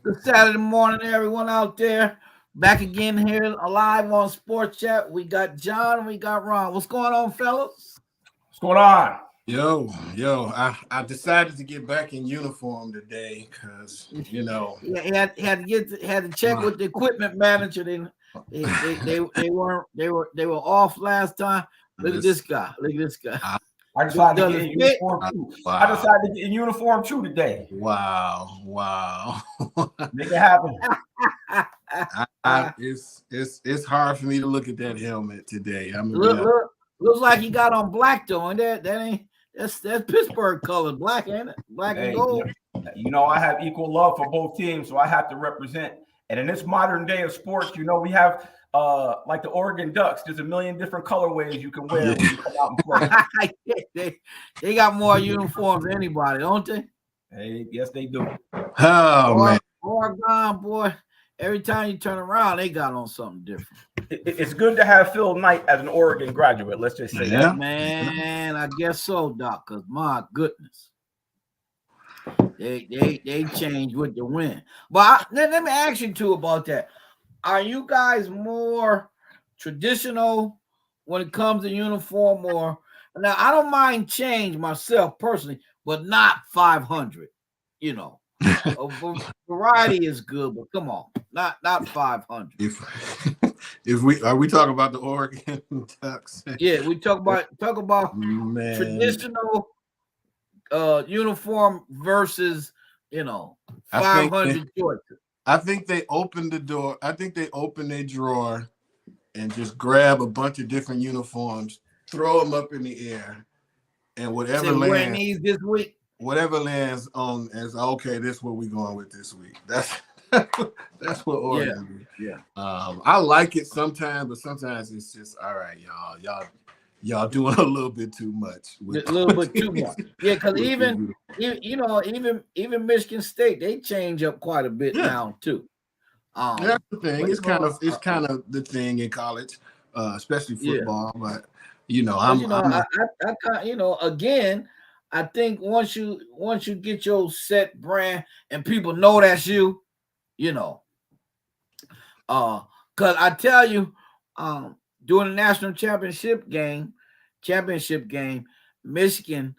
Good Saturday morning, everyone out there. Back again here live on Sports Chat. We got John, we got Ron. What's going on, fellas? What's going on? Yo, I decided to get back in uniform today because Yeah, he had to check with the equipment manager. They were off last time. Look at this guy. Look at this guy. I decided to Does get it in fit? uniform too. Wow. I decided to get in uniform too today. wow. Make it happen. It's hard for me to look at that helmet today. Looks like he got on black though, and that ain't that's Pittsburgh color, black, ain't it? Black and Hey, gold. I have equal love for both teams, so I have to represent. And in this modern day of sports, we have like the Oregon Ducks. There's a million different colorways you can wear when you come out and play. they got more uniforms than anybody, don't they? Hey, yes, they do. Man. Oregon, boy. Every time you turn around, they got on something different. It's good to have Phil Knight as an Oregon graduate. Let's just say that. Man, I guess so, Doc, because my goodness. They changed with the win. But let me ask you too about that. Are you guys more traditional when it comes to uniform, or now I don't mind change myself personally, but not 500. Variety is good, but come on, not 500. If we talking about the Oregon Ducks, yeah, we talk about traditional uniform versus 500 choices. I think they opened the door. I think they opened their drawer and just grab a bunch of different uniforms, throw them up in the air, and whatever lands this week. Whatever lands on as okay, this is what we're going with this week. That's what Oregon do. Yeah. I like it sometimes, but sometimes it's just all right, y'all doing a little bit too much. A little bit too much. Yeah, because even Michigan State, they change up quite a bit now too. That's the thing. It's kind of the thing in college, especially football. But again, I think once you get your set brand and people know that's you, because I tell you, during the national championship game, Michigan,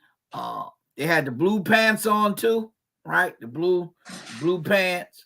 they had the blue pants on too, right? The blue pants,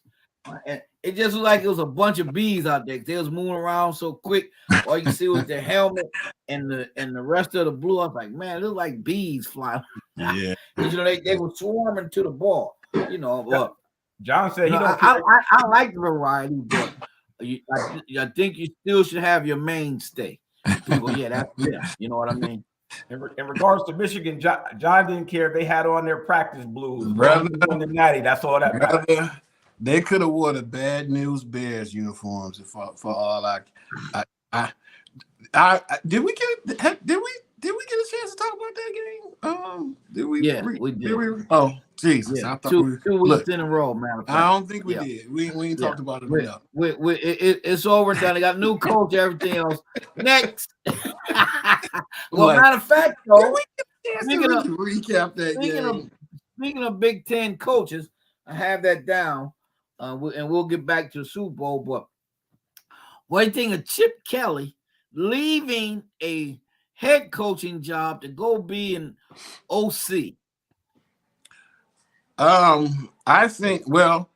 and it just looked like it was a bunch of bees out there. They was moving around so quick. All you see was the helmet and the rest of the blue. I was like, man, it looked like bees flying. Yeah, they were swarming to the ball. But John said I like the variety, but I think you still should have your mainstay. People, that's them. You know what I mean? In regards to Michigan, John didn't care if they had on their practice blues. Brother, the natty, that's all that mattered. They could have worn the Bad News Bears uniforms for all I did we get a chance to talk about that game? Did we? Yeah, we did. Oh, Jesus! Yeah. I thought two weeks in a row, man. I don't think we did. We ain't talked about it enough. It's over and done. They got a new coach, everything else. Next. Matter of fact, though, recap that game. Speaking of Big Ten coaches, I have that down, and we'll get back to the Super Bowl. But what do you think of Chip Kelly leaving a head coaching job to go be an OC? I think, well,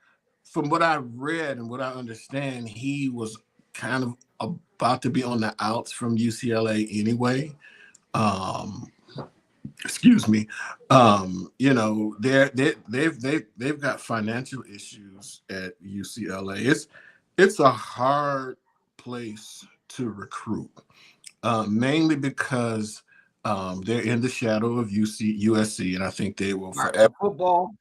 from what I've read and what I understand, he was kind of about to be on the outs from UCLA anyway. Excuse me. They've got financial issues at UCLA. It's a hard place to recruit, mainly because they're in the shadow of USC, and I think they will forever. Football.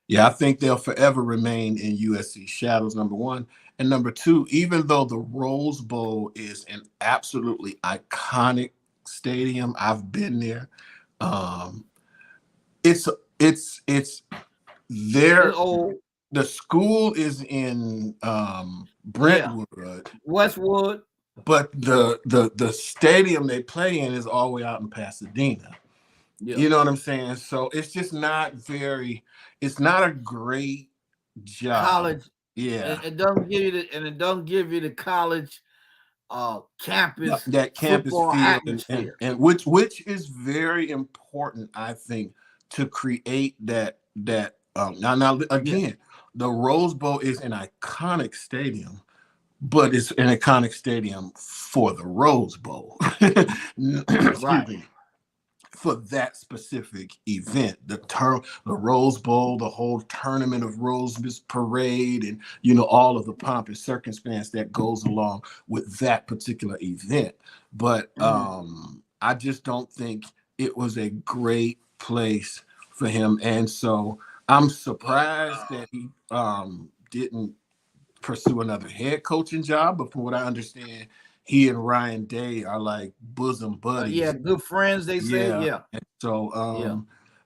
Yeah, I think they'll forever remain in USC shadows, number one. And number two, even though the Rose Bowl is an absolutely iconic stadium, I've been there. It's there. The school is in Brentwood, Westwood, but the stadium they play in is all the way out in Pasadena. Yeah. You know what I'm saying? So it's just not it's not a great job. Yeah. It doesn't give you the college campus That campus football feel atmosphere. and which is very important, I think, to create that now again, the Rose Bowl is an iconic stadium, but it's an iconic stadium for the Rose Bowl. Excuse Right. me. For that specific event, the Rose Bowl, the whole tournament of roses parade, and all of the pomp and circumstance that goes along with that particular event. But I just don't think it was a great place for him, and so I'm surprised that he didn't pursue another head coaching job. But from what I understand, he and Ryan Day are like bosom buddies. Good friends, they say. Yeah. And so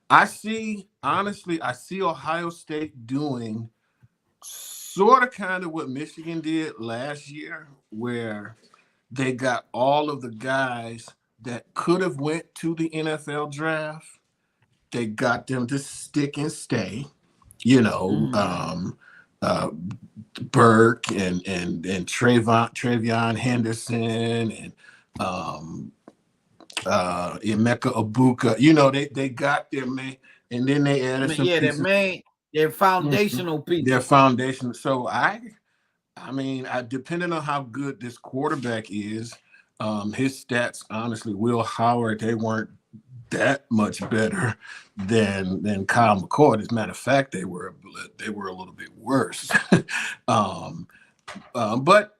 I see Ohio State doing sort of kind of what Michigan did last year, where they got all of the guys that could have went to the NFL draft. They got them to stick and stay, Burke and Travion Henderson and Emeka Ibuka. They got their main, and then they added some pieces. Their foundational pieces. Their foundation. So I mean, depending on how good this quarterback is, his stats, honestly, Will Howard, they weren't that much better than Kyle McCord. As a matter of fact, they were a little bit worse. But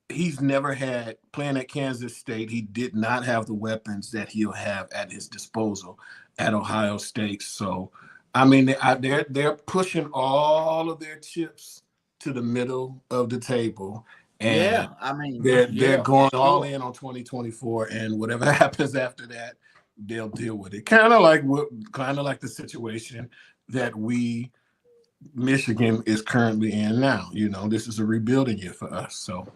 he's never had, playing at Kansas State, he did not have the weapons that he'll have at his disposal at Ohio State. So, I mean, they're pushing all of their chips to the middle of the table. And they're going all in on 2024, and whatever happens after that, they'll deal with it. Kind of like the situation that Michigan is currently in now. This is a rebuilding year for us, so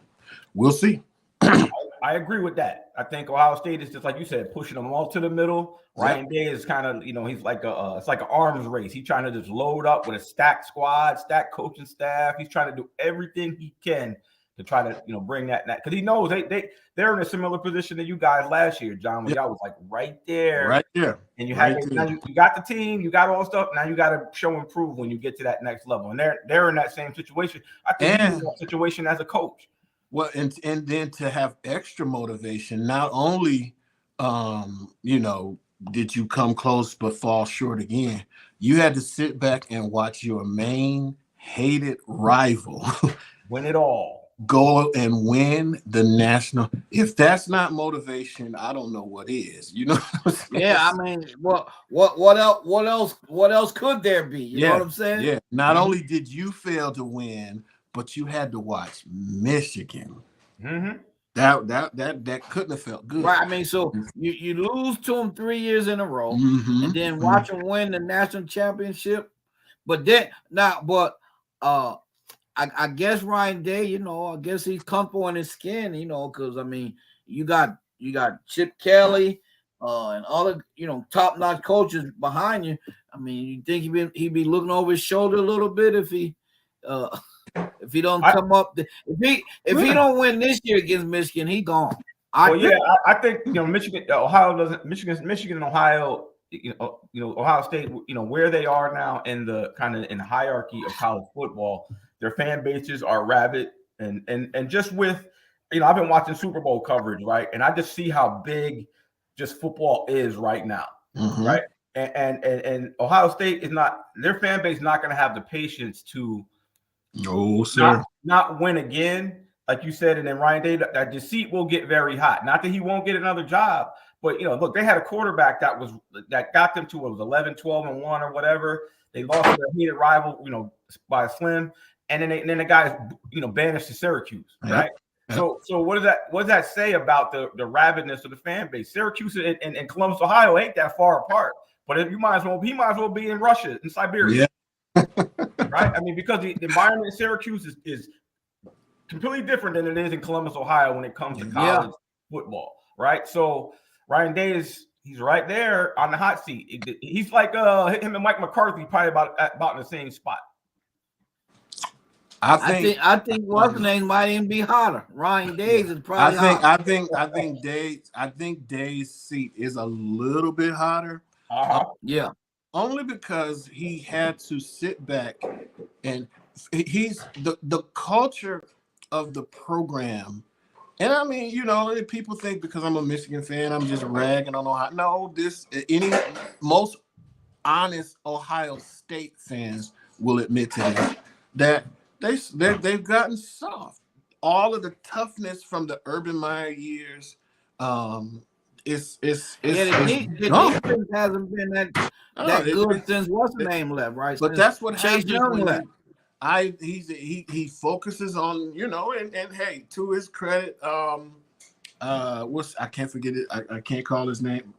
we'll see. I agree with that. I think Ohio State is just like you said, pushing them all to the middle. Ryan Day is kind of, he's like it's like an arms race. He's trying to just load up with a stacked squad, stacked coaching staff. He's trying to do everything he can to try to, bring that because he knows they're in a similar position to you guys last year, John. When y'all was like right there, and you had you got the team, you got all the stuff. Now you got to show and prove when you get to that next level, and they're in that same situation. I think he's in that situation as a coach. Well, and then to have extra motivation, not only did you come close but fall short again, you had to sit back and watch your main hated rival win it all. Go and win the national. If that's not motivation, I don't know what is. I mean, what else could there be? You know what I'm saying? Yeah. Not only did you fail to win, but you had to watch Michigan. Mm-hmm. That couldn't have felt good. Right. I mean, so you lose to them 3 years in a row, and then watch them win the national championship. But then I guess Ryan Day, I guess he's comfortable in his skin, because I mean, you got Chip Kelly and other, top-notch coaches behind you. I mean, you think he'd be looking over his shoulder a little bit if he don't come up, if he don't win this year against Michigan, he gone. I think Michigan and Ohio, Ohio State, where they are now in the hierarchy of college football. Their fan bases are rabid, and just with, I've been watching Super Bowl coverage, right? And I just see how big just football is right now, right? And Ohio State is not, their fan base is not going to have the patience to not win again, like you said. And then Ryan Day, that deceit will get very hot. Not that he won't get another job, but look, they had a quarterback that got them to 11, 12-1 or whatever. They lost to their hated rival, by a slim. And then the guys, banished to Syracuse, right? So what does that say about the rabidness of the fan base? Syracuse and Columbus, Ohio ain't that far apart, but he might as well be in Russia, in Siberia, right? I mean, because the environment in Syracuse is completely different than it is in Columbus, Ohio, when it comes to college football, right? So Ryan Day he's right there on the hot seat. He's like him and Mike McCarthy, probably about in the same spot. I think what's the name might even be hotter. Ryan Days is probably hotter. I think Day's seat is a little bit hotter. Yeah. Only because he had to sit back and he's the culture of the program. And I mean, you know, people think because I'm a Michigan fan, I'm just ragging on Ohio. No, most honest Ohio State fans will admit to this, that they've gotten soft. All of the toughness from the Urban Meyer years, the defense hasn't been that good since what's the name left, right? But since That's what Chase happens Young when left. he focuses on, you know, and hey, to his credit, I can't forget it. I can't call his name.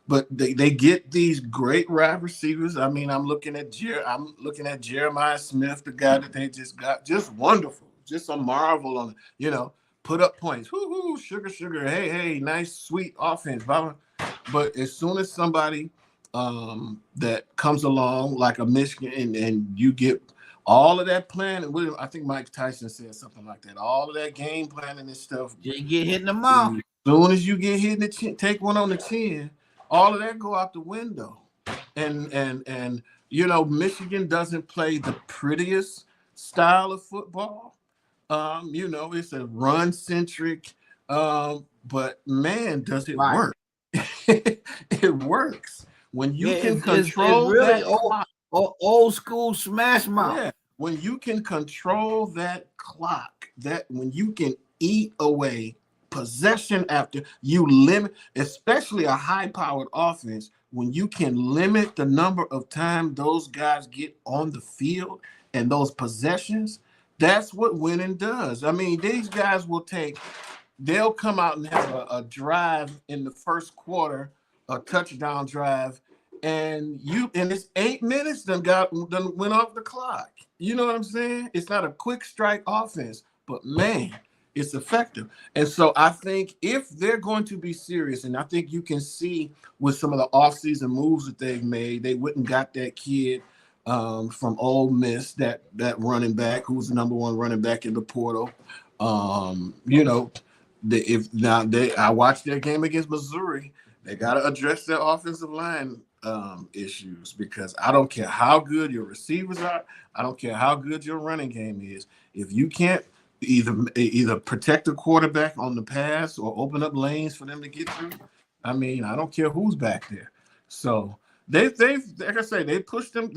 But they get these great wide receivers. I mean, I'm looking at Jeremiah Smith, the guy that they just got, just wonderful, just a marvel on, you know, put up points. Woo, sugar. Hey, nice, sweet offense. But as soon as somebody that comes along like a Michigan and you get all of that planning, I think Mike Tyson said something like that. All of that game planning and stuff. You get hit in the mouth. As soon as you get hit in the chin, take one on the chin, all of that go out the window. And you know, Michigan doesn't play the prettiest style of football. You know, it's a run centric, but man, does it work. It works when you can control really that old school smash mouth. Yeah, when you can control that clock, that when you can eat away possession after you limit, especially a high-powered offense, when you can limit the number of time those guys get on the field and those possessions, that's what winning does. I mean, these guys they'll come out and have a drive in the first quarter, a touchdown drive, and it's 8 minutes done went off the clock. You know what I'm saying? It's not a quick strike offense, but man, it's effective. And so I think if they're going to be serious, and I think you can see with some of the offseason moves that they've made, they wouldn't got that kid from Ole Miss, that running back who's the number one running back in the portal. You know, I watched their game against Missouri. They got to address their offensive line issues, because I don't care how good your receivers are. I don't care how good your running game is. If you can't either protect the quarterback on the pass or open up lanes for them to get through, I mean, I don't care who's back there. So they've like I say, they pushed it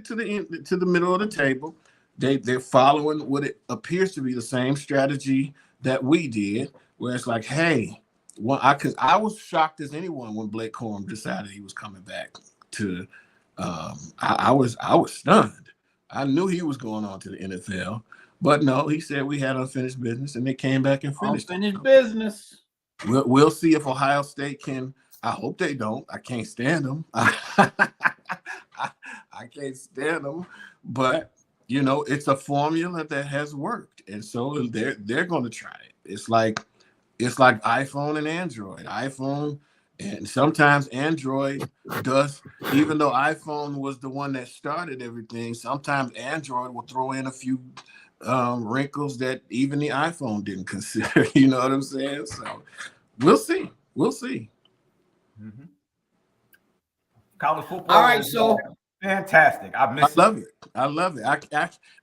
to the middle of the table. They're following what it appears to be the same strategy that we did, where it's like, hey, because I was shocked as anyone when Blake Corum decided he was coming back to. I was stunned. I knew he was going on to the NFL, but no, he said we had unfinished business, and they came back and finished unfinished business. We'll see if Ohio State can. I hope they don't. I can't stand them. I can't stand them, but you know, it's a formula that has worked, and so they're going to try it. It's like iPhone and Android. iPhone, and sometimes Android does, even though iPhone was the one that started everything, sometimes Android will throw in a few wrinkles that even the iPhone didn't consider. You know what I'm saying? So we'll see. Mm-hmm. College football. All right, so fantastic. I love it.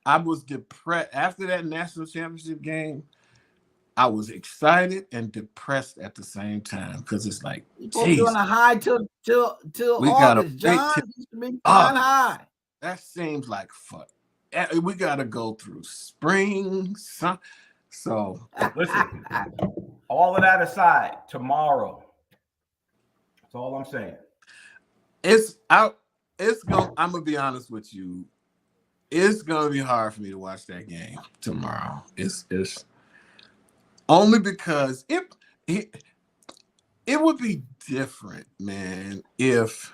I was depressed after that national championship game. I was excited and depressed at the same time, because it's like, doing a high till we August, John. High. That seems like fun. We gotta go through spring. So listen, all of that aside, tomorrow. That's all I'm saying. I'm gonna be honest with you. It's gonna be hard for me to watch that game tomorrow. It's only because it would be different, man. If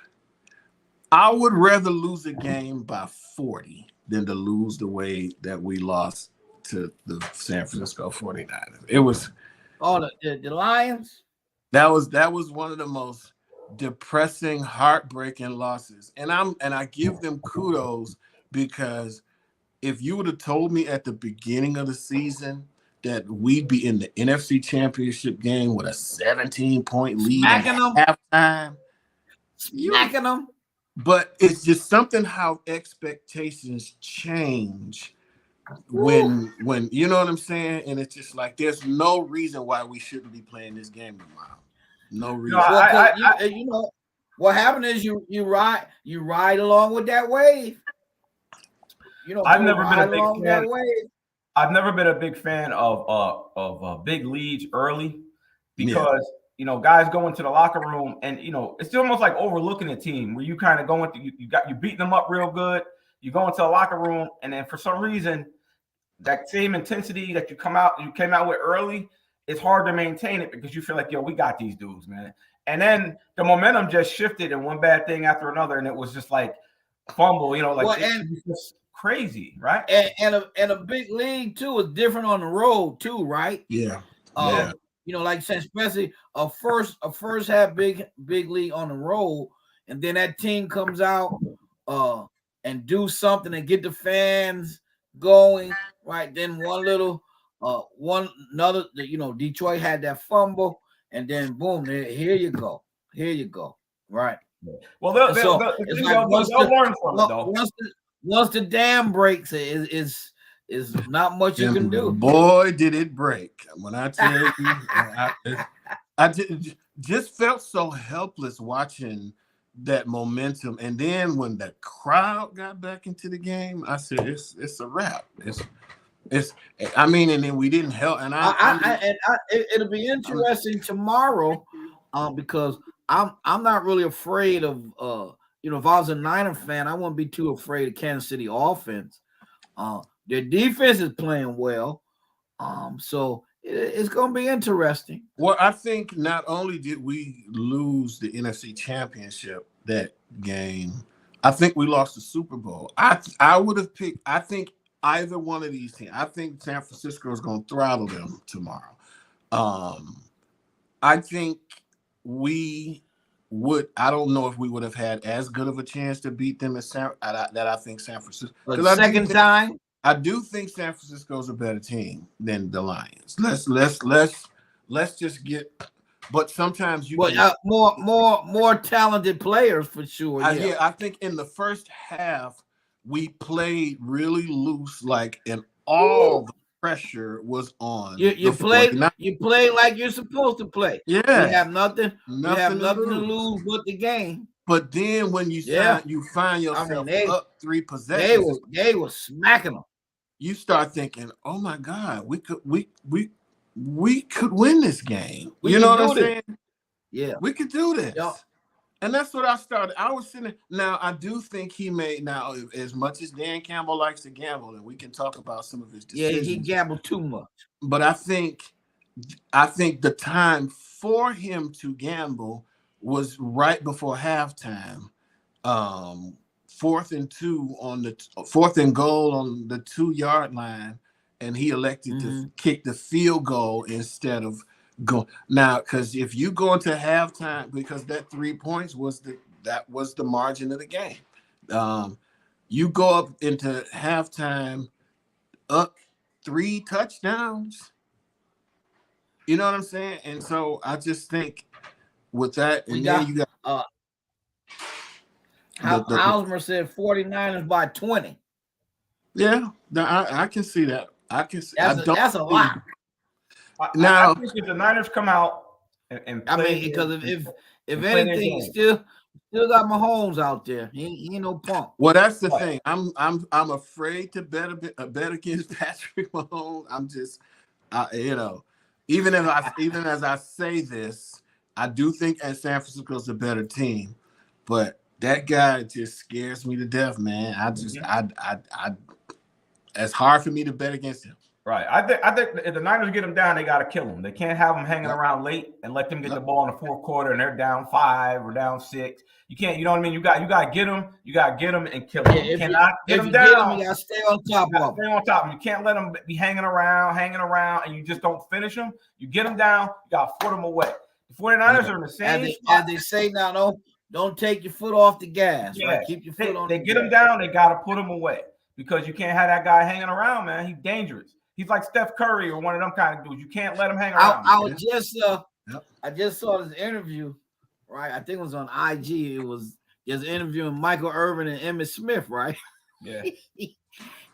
I would rather lose a game by 40 than to lose the way that we lost to the San Francisco 49ers. It was the Lions. That was one of the most depressing, heartbreaking losses. And I give them kudos, because if you would have told me at the beginning of the season that we'd be in the NFC Championship game with a 17-point lead Smacking them. at halftime, Smacking them. but it's just something how expectations change when you know what I'm saying, and it's just like there's no reason why we shouldn't be playing this game tomorrow. No reason. You know what happened is you ride along with that wave. You know, I've never been a big fan. I've never been a big fan of big leads early because you know guys go into the locker room and you know it's almost like overlooking a team where you kind of go into you beating them up real good. You go into the locker room and then for some reason that same intensity that you came out with early, it's hard to maintain it because you feel like, yo, we got these dudes, man. And then the momentum just shifted and one bad thing after another, and it was just like fumble, you know, like it was just crazy, right? And a big league too is different on the road too, right? Yeah. You know, like especially a first half big league on the road, and then that team comes out and do something and get the fans going, right? Then another, you know, Detroit had that fumble, and then boom, here you go, right? Well, they'll learn from it though. Once the dam breaks, is not much you can do. Boy, did it break! When I tell you, I just felt so helpless watching that momentum, and then when the crowd got back into the game, I said, "It's a wrap." It's. I mean, and then we didn't help, and it'll be interesting tomorrow, because I'm not really afraid of you know, if I was a Niner fan, I wouldn't be too afraid of Kansas City offense. Their defense is playing well, so it's going to be interesting. Well, I think not only did we lose the NFC Championship that game, I think we lost the Super Bowl. I would have picked. I think either one of these teams. I think San Francisco is going to throttle them tomorrow. I think we would. I don't know if we would have had as good of a chance to beat them as that I think San Francisco. The second time. I do think San Francisco is a better team than the Lions. Let's just get. But sometimes you more talented players for sure. Yeah, I think in the first half we played really loose, and all the pressure was on. You played like you're supposed to play. Yeah, you have nothing to lose but the game. But then when you find yourself up 3 possessions, they were smacking them. You start thinking, "Oh my God, we could win this game." You know what I'm saying? Yeah, we could do this. Yeah. And that's what I started. I was sitting. Now I do think he made. Now, as much as Dan Campbell likes to gamble, and we can talk about some of his decisions. Yeah, he gambled too much. But I think the time for him to gamble was right before halftime. 4th and goal on the 2-yard line, and he elected to kick the field goal instead of go now, because if you go into halftime, because that 3 points was the margin of the game. You go up into halftime up 3 touchdowns. You know what I'm saying? And so I just think with that, and then you got Hosmer said 49ers by 20. Yeah, I can see that. That's a lot. Now, I think if the Niners come out and play, I mean, because if anything, still got Mahomes out there. He ain't no punk. Well, that's the thing. I'm afraid to bet against Patrick Mahomes. I'm just, you know, even as I say this, I do think San Francisco's a better team, but that guy just scares me to death, man. It's hard for me to bet against him. Right. I think if the Niners get him down, they got to kill him. They can't have him hanging around late and let them get the ball in the 4th quarter and they're down 5 or down 6. You can't. You know what I mean? You got to get him. You got to get him and kill him. You cannot get him down. You got to stay on top of him. Stay on top of him. You can't let him be hanging around, and you just don't finish him. You get him down. You got to put him away. The 49ers are in the same spot. As they say now, don't take your foot off the gas. Yeah. Right? Keep your foot on. They get him down. They got to put him away. because you can't have that guy hanging around, man. He's dangerous. He's like Steph Curry or one of them kind of dudes. You can't let him hang around. I just saw this interview, right? I think it was on IG. It was just interviewing Michael Irvin and Emmitt Smith, right? Yeah.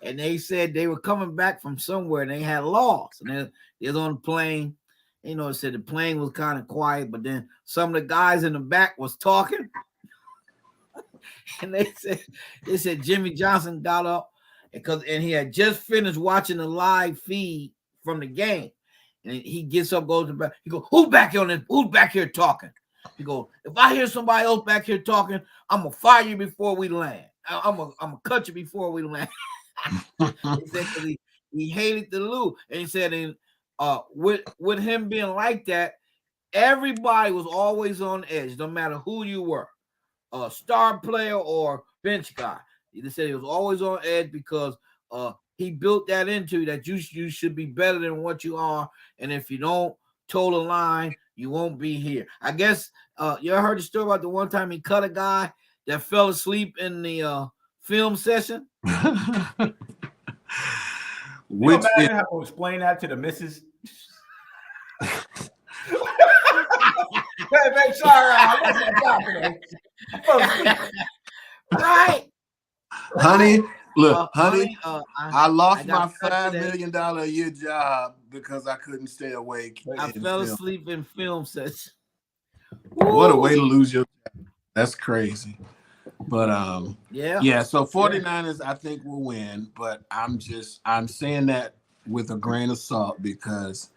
And they said they were coming back from somewhere and they had lost. And they was on the plane. You know, it said the plane was kind of quiet, but then some of the guys in the back was talking. And they said Jimmy Johnson got up and he had just finished watching the live feed from the game. And he gets up, goes to back. He goes, who's back here talking? He goes, if I hear somebody else back here talking, I'm gonna fire you before we land. I'm gonna cut you before we land. He said he hated to lose. And he said with him being like that, everybody was always on edge, no matter who you were, a star player or bench guy. He said he was always on edge because he built that into that you should be better than what you are, and if you don't toe the line, you won't be here. I guess you ever heard the story about the one time he cut a guy that fell asleep in the film session? Which you have to explain that to the missus. Hey, sorry, right, honey. Look, honey, I lost my $5 today. million a year job because I couldn't stay awake. I fell asleep in film session. What a way to lose your job. That's crazy. But yeah. So 49ers, I think will win, but I'm saying that with a grain of salt because,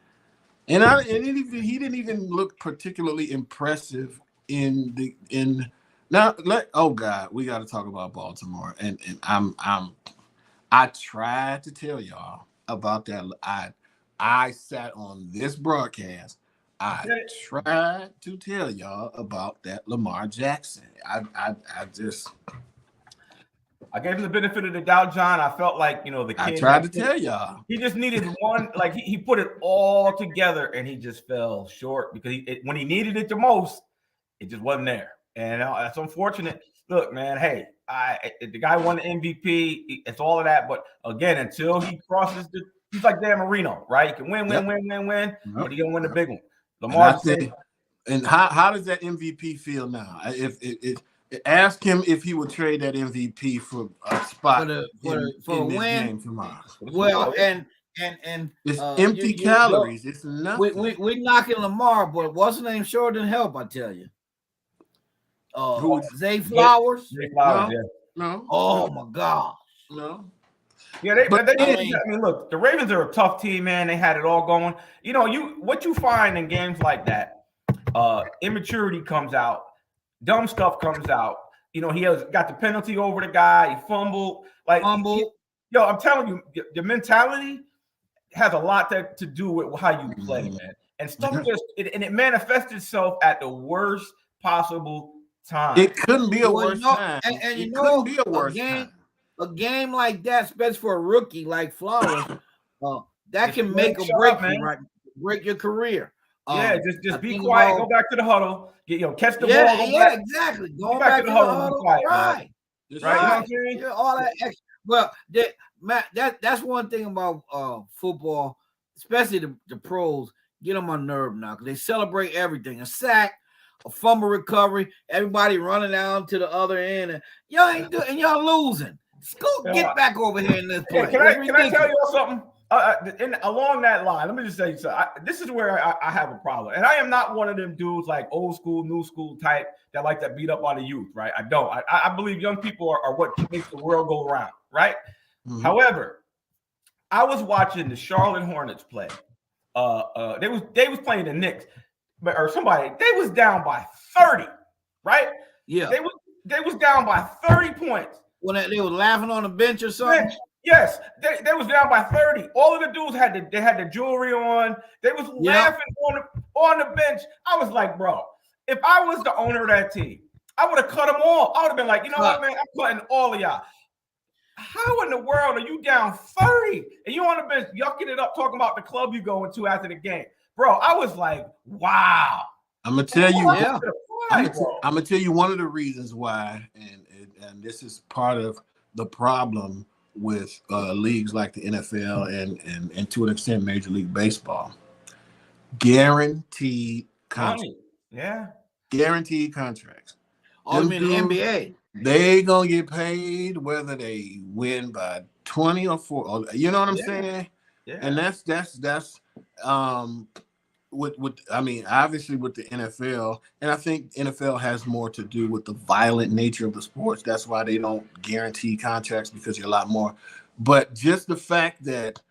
he didn't even look particularly impressive oh God, we got to talk about Baltimore, and I tried to tell y'all about that. I sat on this broadcast. I tried to tell y'all about that Lamar Jackson. I gave him the benefit of the doubt, John. I felt like, the kid. I tried to tell y'all. He just needed one, like he put it all together and he just fell short because when he needed it the most, it just wasn't there. And that's unfortunate. Look, man, hey, the guy won the MVP. It's all of that. But again, until he crosses he's like Dan Marino, right? He can win, but he gonna win the big one. Lamar. And how does that MVP feel now? If ask him if he would trade that MVP for a spot for a win game tomorrow. Well, and it's empty calories. It's nothing. We're knocking Lamar, but what's the name? Sure didn't help, I tell you. Zay Flowers? Zay Flowers, yeah. No. Oh my God. No. Yeah, look, the Ravens are a tough team, man. They had it all going. What you find in games like that, immaturity comes out, dumb stuff comes out. He has got the penalty over the guy. He fumbled. I'm telling you, the mentality has a lot to do with how you play, man. And stuff it manifests itself at the worst possible time. It couldn't be a worse time. And it couldn't be a worse time. A game like that, especially for a rookie like Flowers, that can make or break you, right? Break your career. Just be quiet. Go back to the huddle. Catch the ball. Yeah, exactly. Go back to the huddle. Quiet, right. You know what I'm saying? Yeah, all that extra. Well, Matt, that's one thing about football, especially the pros. Get on my nerve now because they celebrate everything. A sack, a fumble recovery, everybody running down to the other end, and y'all ain't doing, and y'all losing. Get back over here in this play. Can I tell you something? Along that line, let me just say, this is where I have a problem. And I am not one of them dudes like old school, new school type that like to beat up on the youth, right? I don't. I believe young people are what makes the world go around, right? Mm-hmm. However, I was watching the Charlotte Hornets play. They was playing the Knicks, or somebody. They was down by 30, right? Yeah. They was down by 30 points. When they were laughing on the bench or something? Yes, they was down by 30. All of the dudes had the jewelry on. They was laughing on the bench. I was like, bro, if I was the owner of that team, I would have cut them all. I would have been like, you know what, man? I'm cutting all of y'all. How in the world are you down 30 and you on the bench yucking it up talking about the club you going to after the game? Bro, I was like, wow. I'm gonna tell you, I'm gonna tell you one of the reasons why, and this is part of the problem leagues like the NFL and to an extent Major League Baseball. Guaranteed contracts. Yeah. Guaranteed contracts. Oh, you mean the NBA? They gonna get paid whether they win by 20 or 4. Or, you know what I'm saying? Yeah. And that's with I mean, obviously with the NFL, and I think NFL has more to do with the violent nature of the sports. That's why they don't guarantee contracts, because you're a lot more. But just the fact that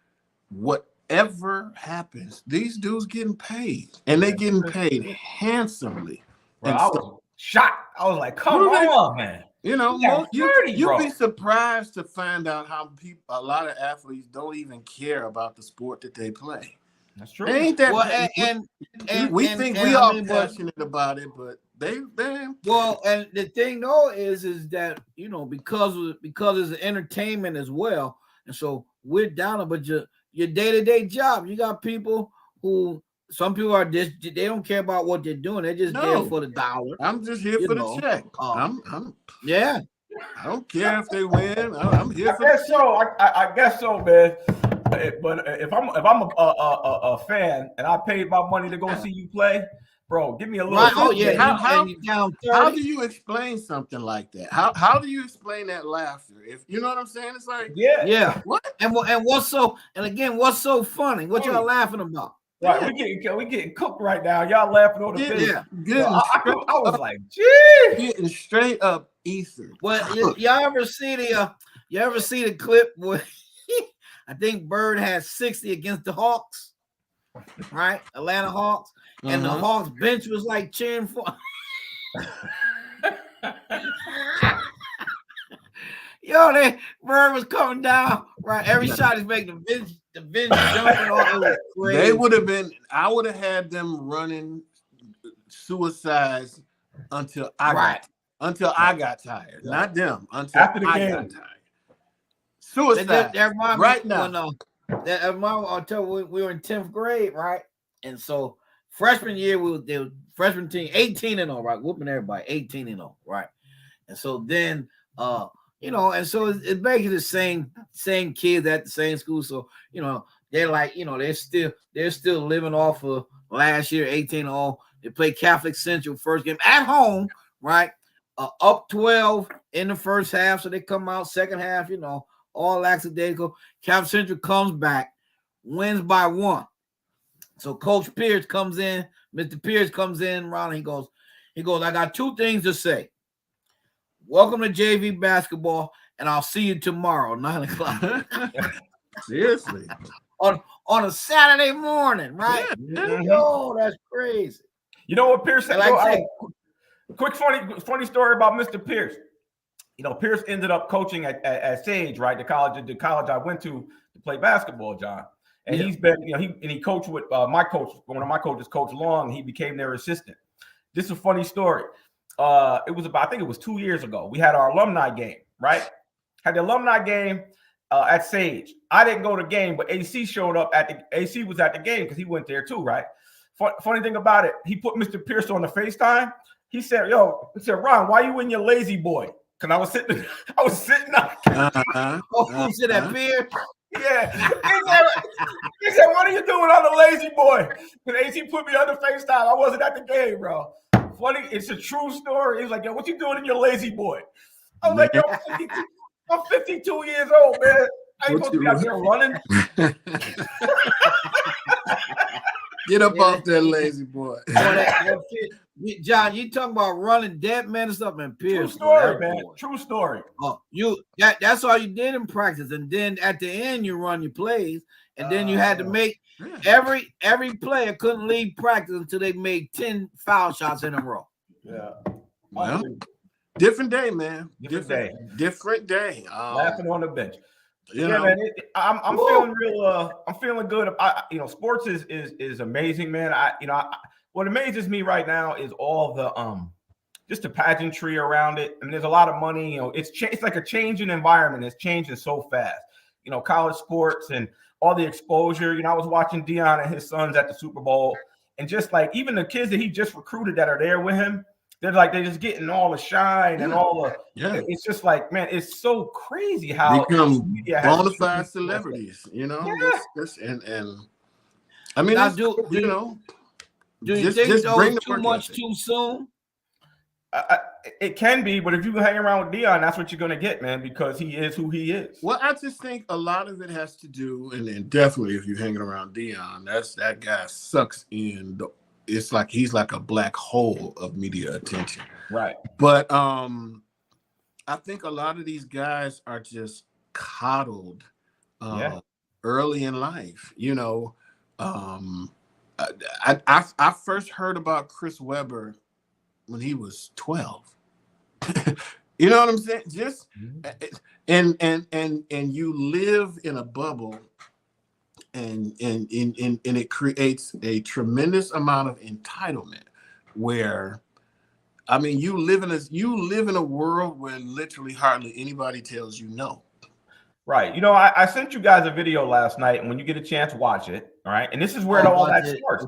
whatever happens, these dudes getting paid, and they getting paid handsomely. Bro, and I was shocked. I was like, come on, man. You know, you'd be surprised to find out how a lot of athletes don't even care about the sport that they play. That's true. Ain't that? Well, we think we are passionate about it, but they. Well, and the thing though is that, you know, because it's entertainment as well, and so we're down. But your day-to-day job, you got people who. Some people are just, they don't care about what they're doing. They're just there for the dollar. I'm just here for the check. Yeah. I don't care if they win. I'm here for the check. I guess so, man. But if I'm a fan and I paid my money to go see you play, bro, give me a little. Right. Oh yeah. How do you explain something like that? How do you explain that laughter? If you know what I'm saying, it's like yeah. What? And what's so funny? What y'all laughing about? Right, we getting cooked right now. Y'all laughing on the face. Yeah. I was like, gee, getting straight up ether. Well, y'all ever see the clip where I think Bird had 60 against the Hawks, right? Atlanta Hawks, and the Hawks bench was like cheering for. Yo, Bird was coming down, right? Every shot he's making, the bench jumping off. It was crazy. They would have been. I would have had them running suicides until I got tired. Not them. Until after the game. Got tired. Suicide. Right now. I'll tell you, we were in 10th grade, right? And so freshman year, the freshman team 18-0, right? Whooping everybody 18-0, right? And so then you know, and so it's basically the same kids at the same school. So, you know, they're like, you know, they're still living off of last year, 18-0. They play Catholic Central first game at home, right? Up 12 in the first half. So they come out second half, you know, all lackadaisical. Catholic Central comes back, wins by 1. So Coach Pierce comes in, Mr. Pierce comes in, Ron, he goes, I got 2 things to say. Welcome to JV basketball, and I'll see you tomorrow, 9:00. Seriously. On a Saturday morning, right? Yeah. Yo, that's crazy. You know what Pierce said? Quick funny story about Mr. Pierce. You know, Pierce ended up coaching at Sage, right? The college I went to play basketball, John. And he's been, you know, he coached with my coach, one of my coaches, Coach Long. And he became their assistant. This is a funny story. I think it was 2 years ago. We had our alumni game, right? Had the alumni game at Sage. I didn't go to the game, but AC showed up AC was at the game because he went there too, right? Funny thing about it, he put Mr. Pierce on the FaceTime. He said, Ron, why you in your lazy boy? Because I was sitting up. Who said that, Pierce? Yeah. He said, what are you doing on the lazy boy? Because AC put me on the FaceTime. I wasn't at the game, bro. Funny, it's a true story. He was like, yo, what you doing in your lazy boy? I was like, yo, I'm 52 years old, man. I ain't supposed to be out there running. Get up off that lazy boy. John, you talking about running dead men and stuff, man. Pierce. True story, man. True story. That's all you did in practice. And then at the end, you run your plays. And then you had to make every player couldn't leave practice until they made 10 foul shots in a row. Yeah. Well, different day, man. Different day. Laughing on the bench. Man. I'm feeling real. I'm feeling good. Sports is amazing, man. What amazes me right now is all the just the pageantry around it. I mean, there's a lot of money. You know, it's like a changing environment. It's changing so fast. You know, college sports and all the exposure. You know, I was watching Deion and his sons at the Super Bowl, and just like even the kids that he just recruited that are there with him, they're like they're just getting all the shine and all the. Yeah. It's just like, man, it's so crazy how become media has bona changed. fide celebrities, you know. Yeah. And I mean, Now, it's cool, you know. Do you think just those bring the too work much ethic. too soon? It can be, but if you hang around with Dion, that's what you're gonna get, man, because he is who he is. Well, I just think a lot of it has to do, and then definitely if you're hanging around Dion, that guy sucks in. It's like he's like a black hole of media attention. Right. But I think a lot of these guys are just coddled early in life. You know, I first heard about Chris Webber when he was 12. You know what I'm saying? Just and you live in a bubble, and it creates a tremendous amount of entitlement where, I mean, you live in a world where literally hardly anybody tells you no. Right. You know, I sent you guys a video last night, and when you get a chance, watch it. All right. And this is where all that starts.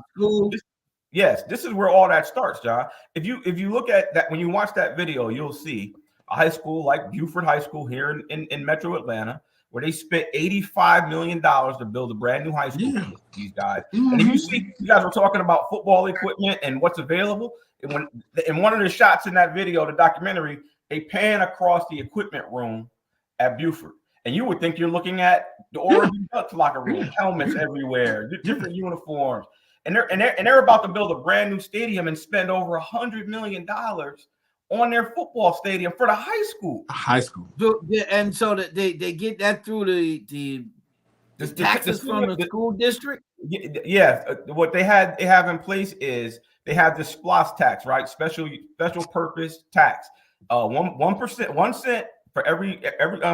Yes, this is where all that starts, John. If you look at that, when you watch that video, you'll see a high school like Buford High School here in Metro Atlanta, where they spent $85 million to build a brand new high school for these guys. And if you see, you guys were talking about football equipment and what's available. And when in one of the shots in that video, the documentary, they pan across the equipment room at Buford. And you would think you're looking at the Oregon Ducks locker room, helmets everywhere, different uniforms. And they're about to build a brand new stadium and spend over $100 million on their football stadium for the high school. And so that they get that through the taxes from the school district. Yeah, what they have in place is they have this SPLOST tax, right? Special purpose tax. 1%, 1 cent for every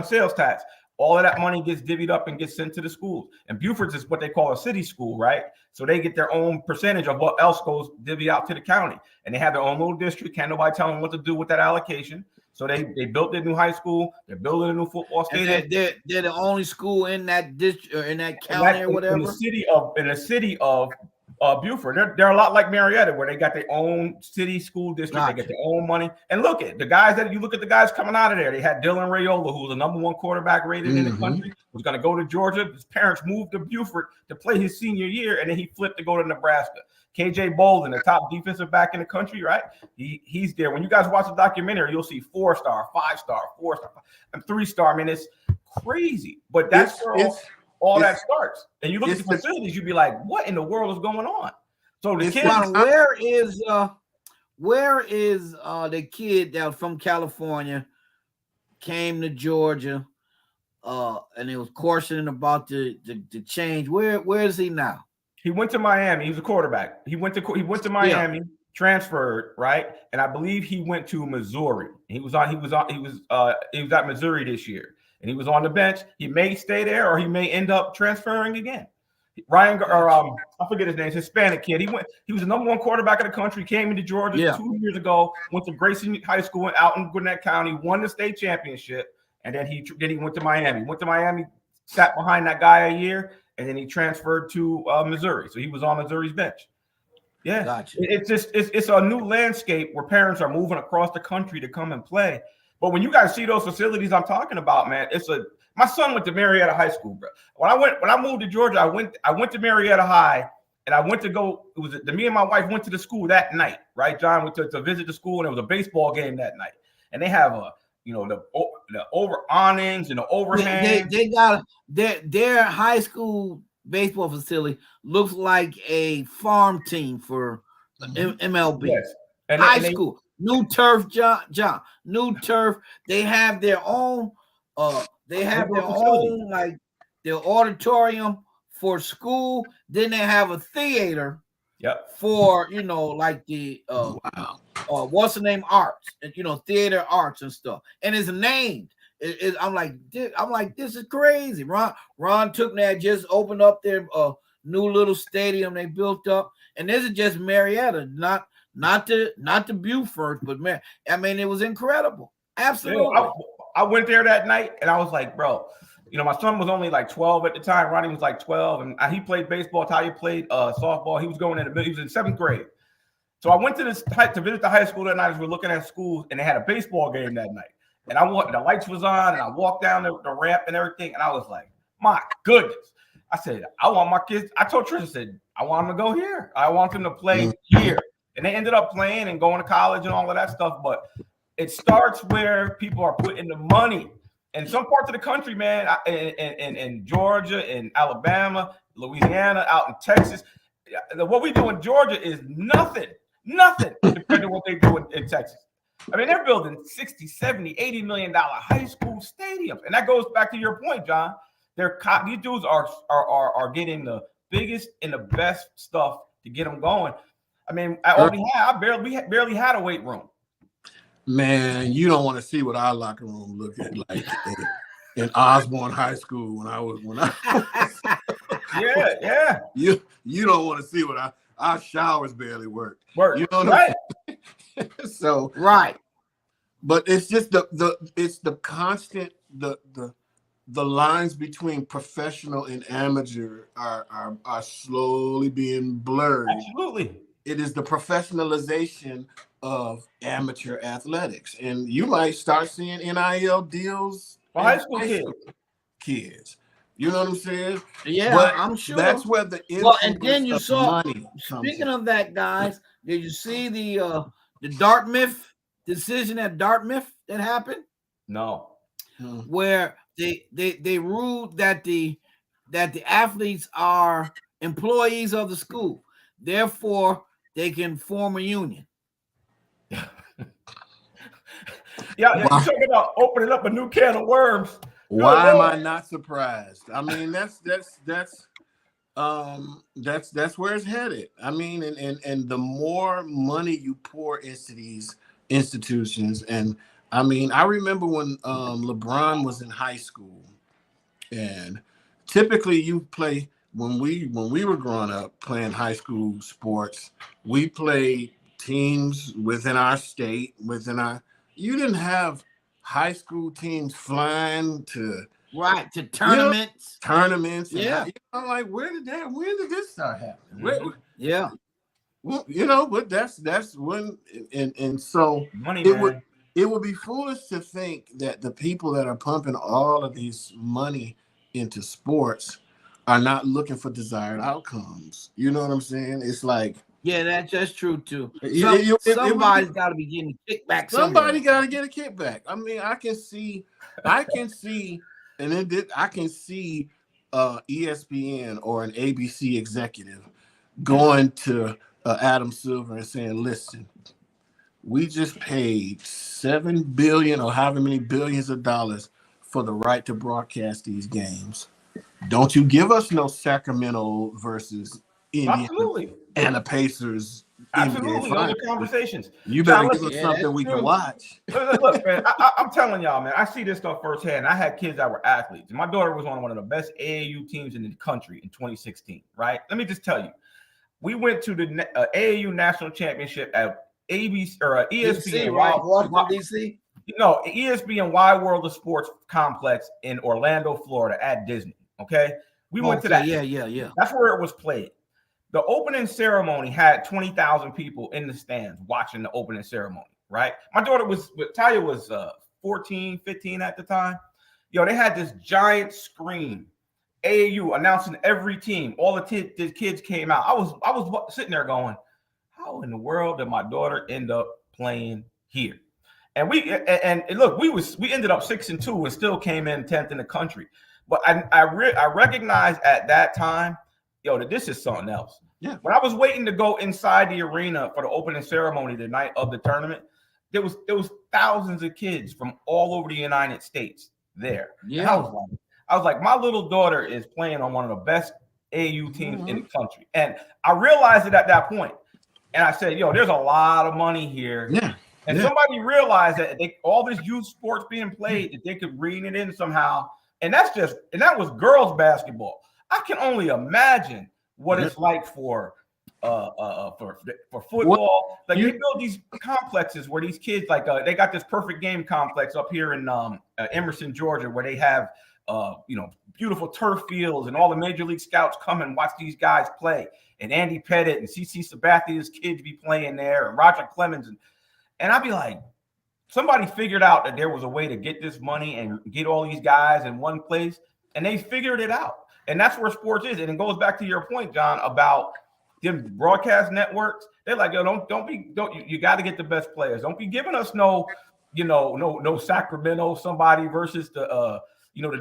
sales tax. All of that money gets divvied up and gets sent to the schools. And Buford's is what they call a city school, right? So they get their own percentage of what else goes divvied out to the county. And they have their own little district. Can't nobody tell them what to do with that allocation. So they built their new high school. They're building a new football stadium. And they're the only school in that district or in that county or whatever. In the city of Buford, they're a lot like Marietta, where they got their own city school district. Gotcha. They get their own money. And look at the guys look at the guys coming out of there. They had Dylan Raiola, who was the #1 quarterback rated in the country, was going to go to Georgia. His parents moved to Buford to play his senior year, and then he flipped to go to Nebraska. KJ Bolden, the top defensive back in the country, right? He's there. When you guys watch the documentary, you'll see 4-star, 5-star, 4-star, and 3-star. I mean, it's crazy, but that's all that starts. And you look at the facilities, you'd be like, what in the world is going on? So the kids, where is the kid that was from California, came to Georgia, and it was questioning about the change? Where is he now? He went to Miami. He was a quarterback. He went to Miami, transferred, right? And I believe he went to Missouri. He was at Missouri this year. And he was on the bench. He may stay there, or he may end up transferring again. I forget his name. He's a Hispanic kid. He was the #1 quarterback in the country. Came into Georgia 2 years ago. Went to Grayson High School out in Gwinnett County. Won the state championship, and then he went to Miami. Went to Miami, sat behind that guy a year, and then he transferred to Missouri. So he was on Missouri's bench. Yeah, gotcha. It's a new landscape where parents are moving across the country to come and play. But when you guys see those facilities I'm talking about, man, my son went to Marietta High School, bro. When I moved to Georgia, I went to Marietta High, and I went to go. Me and my wife went to the school that night, right? John went to visit the school, and it was a baseball game that night. And they have the over awnings and the overhang. They got their high school baseball facility looks like a farm team for MLB. Yes. High school. New turf, John. New turf. They have their own. Like their auditorium for school. Then they have a theater. Yep. For like the what's the name, arts, and theater arts and stuff. And it's named. I'm like, this is crazy. Ron took that, just opened up their new little stadium they built up, and this is just Marietta, not the Buford, but man, I mean, it was incredible. Absolutely. I went there that night, and I was like, bro, my son was only like 12 at the time. Ronnie was like 12, and he played baseball. Talia played softball. He was going in the middle. He was in 7th grade, So I went to to visit the high school that night as we were looking at schools, and they had a baseball game that night. And the lights was on, and I walked down the ramp and everything, and I was like, my goodness. I said, I want my kids. I told Trish, I said, I want them to go here. I want them to play here. And they ended up playing and going to college and all of that stuff. But it starts where people are putting the money. In some parts of the country, man, in Georgia, in Alabama, Louisiana, out in Texas, what we do in Georgia is nothing compared to what they do in Texas. I mean, they're building 60, 70, $80 million high school stadiums. And that goes back to your point, John. These dudes are getting the biggest and the best stuff to get them going. I mean, I barely had a weight room. Man, you don't want to see what our locker room looked like in Osborne High School when I was yeah. You don't want to see what our showers barely worked. You know what right. I mean? So right. But it's just the constant the lines between professional and amateur are slowly being blurred. Absolutely. It is the professionalization of amateur athletics. And you might start seeing NIL deals for high school kids. You know what I'm saying? Yeah, but I'm sure. That's where the and then you saw, speaking of that, guys, did you see the Dartmouth decision at Dartmouth that happened? No. Where they ruled that the athletes are employees of the school, therefore they can form a union. Yeah, you're talking about opening up a new can of worms. Why am I not surprised? I mean, that's where it's headed. I mean, and the more money you pour into these institutions, and I mean, I remember when LeBron was in high school, and typically you play when we were growing up playing high school sports, we played teams within our state, you didn't have high school teams flying to tournaments. Yeah. I'm like, when did this start happening? Mm-hmm. Yeah. Well, but that's when and so money, it would be foolish to think that the people that are pumping all of these money into sports are not looking for desired outcomes. You know what I'm saying? It's like, yeah, that's just true too. Somebody's got to be getting a kickback. Somebody got to get a kickback. I mean, I can see, and I can see ESPN or an ABC executive going to Adam Silver and saying, "Listen, we just paid $7 billion or however many billions of dollars for the right to broadcast these games. Don't you give us no Sacramento versus Indiana and the Pacers." Absolutely, those are conversations. You better give us something we can watch. Look, man, I'm telling y'all, man, I see this stuff firsthand. I had kids that were athletes. And my daughter was on one of the best AAU teams in the country in 2016, right? Let me just tell you. We went to the AAU National Championship at ABC or ESPN. Washington, D.C.? No, ESPN Wide World of Sports Complex in Orlando, Florida at Disney, okay? We went to that. Yeah. That's where it was played. The opening ceremony had 20,000 people in the stands watching the opening ceremony, right? My daughter Talia was 14, 15 at the time. They had this giant screen, AAU announcing every team. All the kids came out. I was sitting there going, how in the world did my daughter end up playing here? And we ended up 6-2 and still came in 10th in the country. But I recognized at that time, that this is something else. Yeah. When I was waiting to go inside the arena for the opening ceremony the night of the tournament, there was thousands of kids from all over the United States there. Yeah. I was like, my little daughter is playing on one of the best AAU teams in the country. And I realized it at that point. And I said, there's a lot of money here. Yeah. And somebody realized that all this youth sports being played, that they could rein it in somehow. And that was girls basketball. I can only imagine what it's like for football. Like they build these complexes where these kids they got this perfect game complex up here in Emerson, Georgia, where they have beautiful turf fields, and all the major league scouts come and watch these guys play. And Andy Pettit and CC Sabathia's kids be playing there, and Roger Clemens. And I'd be like, somebody figured out that there was a way to get this money and get all these guys in one place, and they figured it out. And that's where sports is. And it goes back to your point, John, about them broadcast networks. They're like, yo, you got to get the best players. Don't be giving us no Sacramento somebody versus the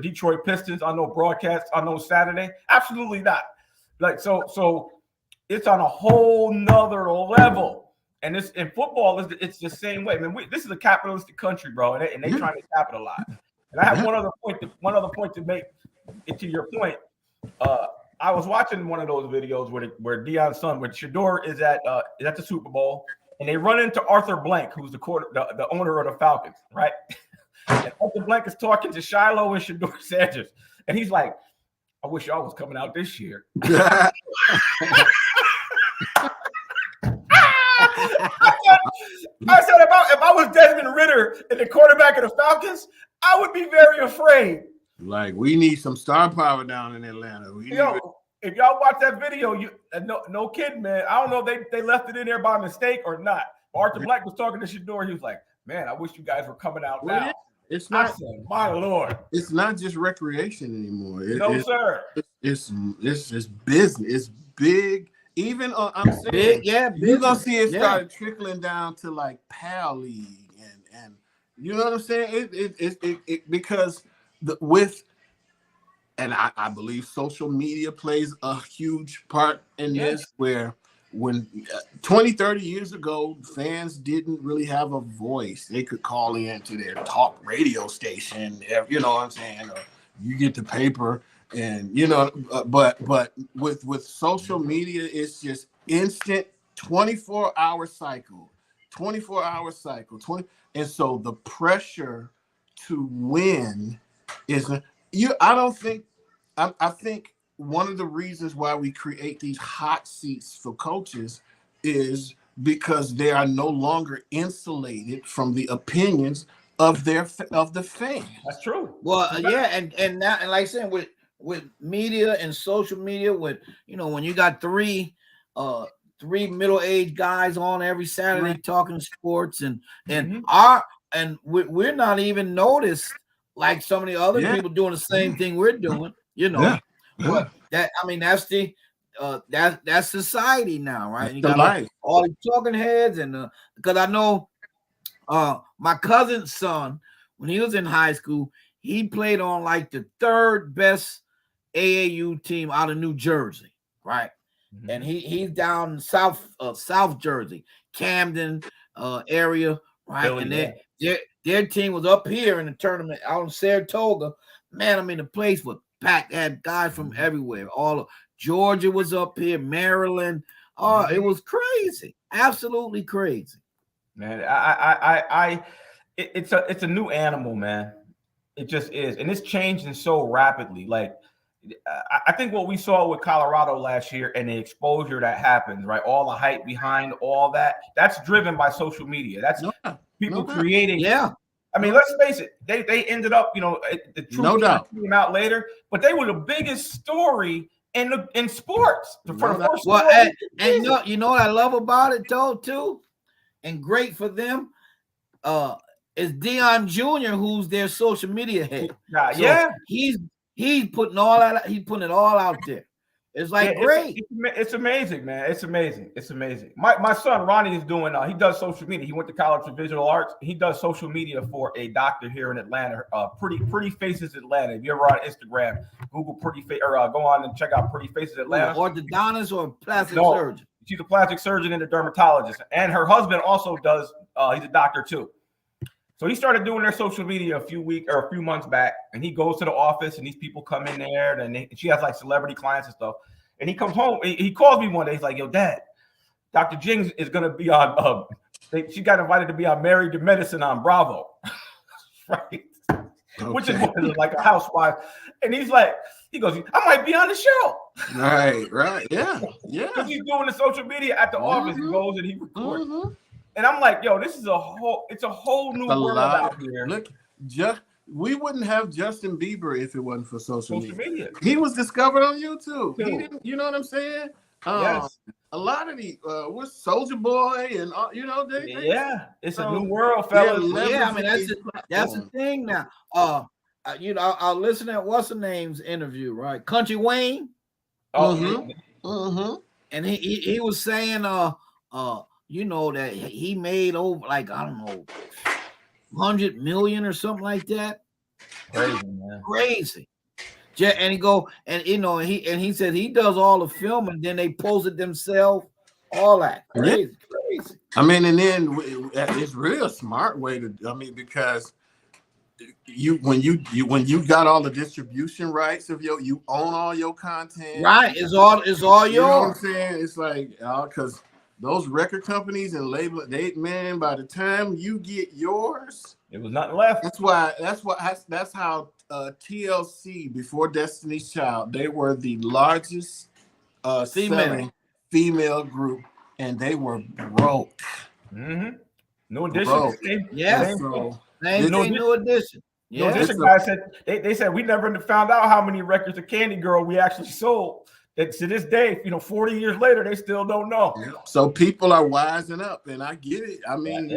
Detroit Pistons on no broadcast on no Saturday. Absolutely not. Like, so it's on a whole nother level. And this in football, it's the same way. I mean, this is a capitalistic country, bro, and they trying to capitalize. And I have one other point to make. To your point, I was watching one of those videos where Deion's son, when Shedeur is at the Super Bowl, and they run into Arthur Blank, who's the owner of the Falcons, right? And Arthur Blank is talking to Shiloh and Shedeur Sanders, and he's like, "I wish y'all was coming out this year." I said, if I was Desmond Ridder and the quarterback of the Falcons, I would be very afraid. Like, we need some star power down in Atlanta. If y'all watch that video, no kidding, man. I don't know if they left it in there by mistake or not. Arthur Blank was talking to Shedeur. He was like, "Man, I wish you guys were coming out now." It's not. I said, my Lord. It's not just recreation anymore. Sir. It's business. It's big. Even I'm saying, big, yeah, you're gonna see it start trickling down to like PAL League and you know what I'm saying? It because I believe social media plays a huge part in this, where when 20, 30 years ago, fans didn't really have a voice. They could call in to their talk radio station, you know what I'm saying? Or you get the paper and, but with social media, it's just instant 24-hour cycle. And so the pressure to win I think one of the reasons why we create these hot seats for coaches is because they are no longer insulated from the opinions of the fans. That's true. Well, and now, and like I said, with media and social media, when you got three middle-aged guys on every Saturday talking sports, and we're not even noticed like so many other people doing the same thing we're doing. But that's society now, right? And you got all the talking heads, and because I know my cousin's son, when he was in high school, he played on like the third best AAU team out of New Jersey, right? Mm-hmm. And he's down in South Jersey, Camden area, right? And their team was up here in the tournament out in Saratoga. Man, I mean, the place was packed. Had guys from everywhere. All of Georgia was up here, Maryland. Oh, it was crazy, absolutely crazy. Man, it's a new animal, man. It just is, and it's changing so rapidly. Like, I think what we saw with Colorado last year and the exposure that happens, right? All the hype behind all that's driven by social media. That's people creating. Yeah. I mean, let's face it. They ended up, the truth came out later, but they were the biggest story in sports for the first. Well, and you know what I love about it though too, and great for them, is Deion Jr., who's their social media head. He's putting all that. He's putting it all out there. It's like great. It's amazing, man. It's amazing. My son Ronnie is doing. He does social media. He went to college for visual arts. He does social media for a doctor here in Atlanta. Pretty Faces Atlanta. If you're ever on Instagram, Google Pretty Face or go on and check out Pretty Faces Atlanta. Orthodontist or plastic surgeon? She's a plastic surgeon and a dermatologist, and her husband also does. He's a doctor too. So he started doing their social media a few months back, and he goes to the office, and these people come in there, and she has like celebrity clients and stuff. And he comes home, he calls me one day. He's like, "Yo, Dad, Dr. Jings is gonna be on. She got invited to be on Married to Medicine on Bravo, right? Okay. Which is like a housewife." And he goes, "I might be on the show." Right, yeah. Because he's doing the social media at the office. He goes and he records. And I'm like, yo, it's a whole new world out here. Look, we wouldn't have Justin Bieber if it wasn't for social media. media. He was discovered on YouTube. He didn't, you know what I'm saying? Yes. A lot of the with Soldier Boy and Yeah, it's a new world, fellas. Yeah, I mean that's the thing now. You know, I'll listen to what's the name's interview, right? Country Wayne. And he was saying you know, that he made over like, I don't know, 100 million or something like that. Crazy, man. Crazy. And he go, and you know, he said he does all the filming, then they post it themselves, all that. Crazy. I mean, and then it's really a smart way to, I mean, because when you got all the distribution rights of you own all your content. Right. It's all yours. You know what I'm saying? It's like, because those record companies and label, man, by the time you get yours, it was nothing left. That's how TLC, before Destiny's Child, they were the largest selling female group, and they were broke. No addition. Yeah. No addition. Yeah. No addition. Guys said they said we never found out how many records of Candy Girl we actually sold. That to this day, 40 years later, they still don't know. So people are wising up, and I get it. I mean,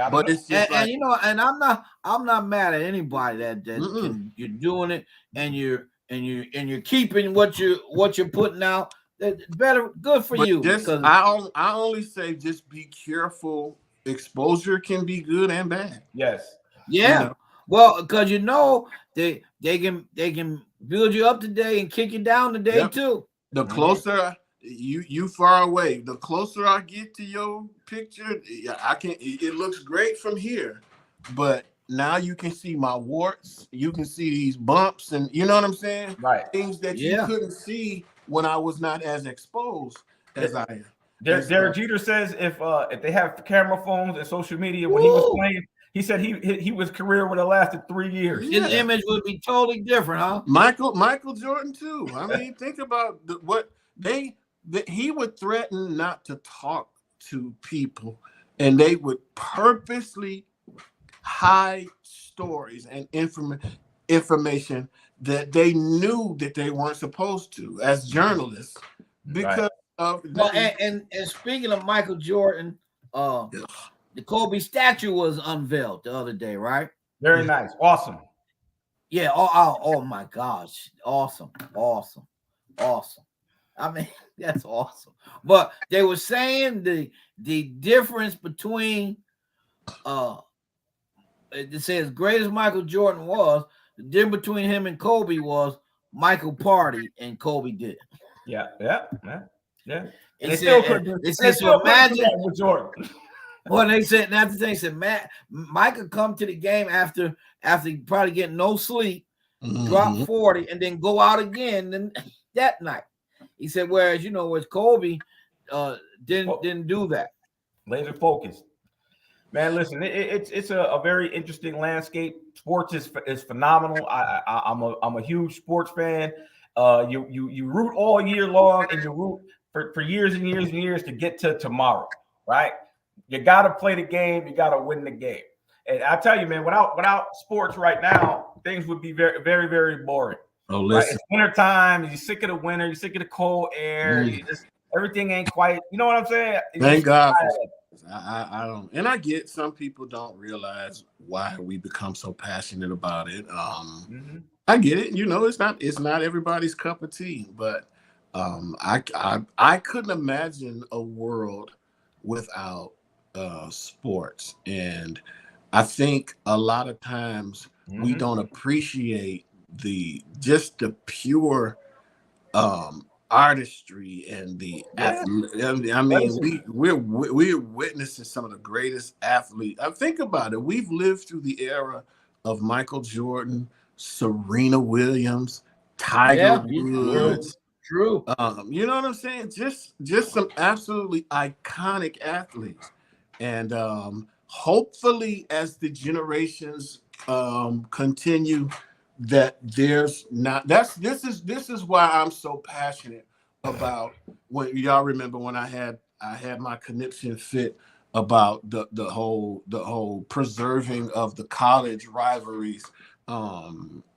but it's just and you know, and I'm not mad at anybody that you're doing it and you're keeping what you're putting out. That's better, good for you. I only say just be careful. Exposure can be good and bad. Yes. Yeah. You know? Well, because you know they can build you up today and kick you down today too. The closer you far away, the closer I get to your picture, it looks great from here, but now you can see my warts, you can see these bumps, and you know what I'm saying? Right. Things that you couldn't see when I was not as exposed as I am. Derek Jeter says if they have camera phones and social media when he was playing, he said his career would have lasted 3 years. His image would be totally different, huh? Michael Jordan too. I mean, think about he would threaten not to talk to people, and they would purposely hide stories and information that they knew that they weren't supposed to as journalists because of. Well, and speaking of Michael Jordan, the Kobe statue was unveiled the other day, right? Very nice. Awesome. Yeah. Oh my gosh. Awesome. I mean, that's awesome. But they were saying the difference between they say as great as Michael Jordan was, the difference between him and Kobe was Michael partied and Kobe did. Yeah. And they said so imagine with Jordan. Well, they said that's the thing. Said Michael come to the game after probably getting no sleep, drop 40, and then go out again that night. He said, whereas Kobe didn't do that. Laser focused. Man, listen, it's a very interesting landscape. Sports is phenomenal. I'm a huge sports fan. You root all year long, and you root for years and years and years to get to tomorrow, right? You got to play the game. You got to win the game. And I tell you, man, without sports right now, things would be very, very, very boring. Oh, listen. Right? It's wintertime. You're sick of the winter. You're sick of the cold air. Everything ain't quite. You know what I'm saying? Thank God. I don't, and I get some people don't realize why we become so passionate about it. I get it. It's not everybody's cup of tea, but I couldn't imagine a world without sports, and I think a lot of times we don't appreciate the pure artistry and the athlete. I mean, we're witnessing some of the greatest athletes. Think about it. We've lived through the era of Michael Jordan, Serena Williams, Tiger Woods. True. You know what I'm saying? Just some absolutely iconic athletes. And hopefully as the generations continue, that there's not this is why I'm so passionate about when y'all remember when I had my conniption fit about the whole preserving of the college rivalries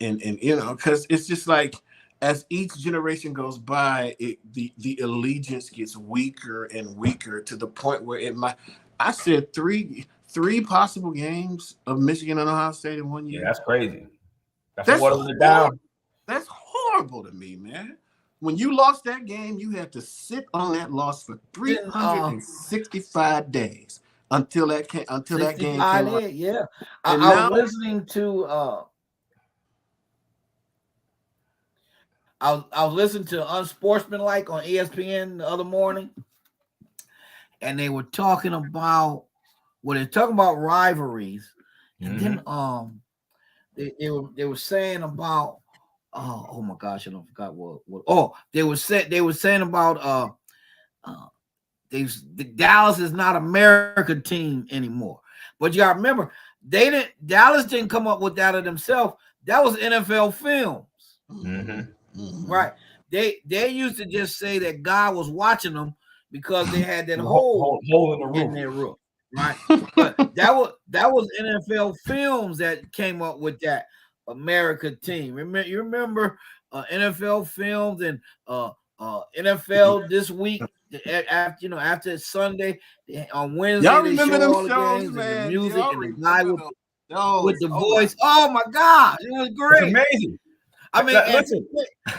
And you know, because it's just like as each generation goes by, the allegiance gets weaker and weaker to the point where it might. I said three possible games of Michigan and Ohio State in 1 year. Yeah, that's crazy. That's watering it down. That's horrible to me, man. When you lost that game, you had to sit on that loss for 365 days until that game came out. Yeah, I was listening to I was listening to Unsportsmanlike on ESPN the other morning, and they were talking about rivalries, and then they were saying about oh my gosh, I don't forgot what they were saying about the Dallas is not American team anymore. But you gotta remember, Dallas didn't come up with that of themselves. That was NFL Films. Right. They used to just say that God was watching them because they had that hole in their roof. Right. But that was NFL Films that came up with that America team. You remember NFL Films and NFL this week after Sunday on Wednesday. Y'all they remember show them all the shows, games man? and the music Y'all and the guy with the oh voice. Oh my God, it was great. It's amazing. I mean, listen.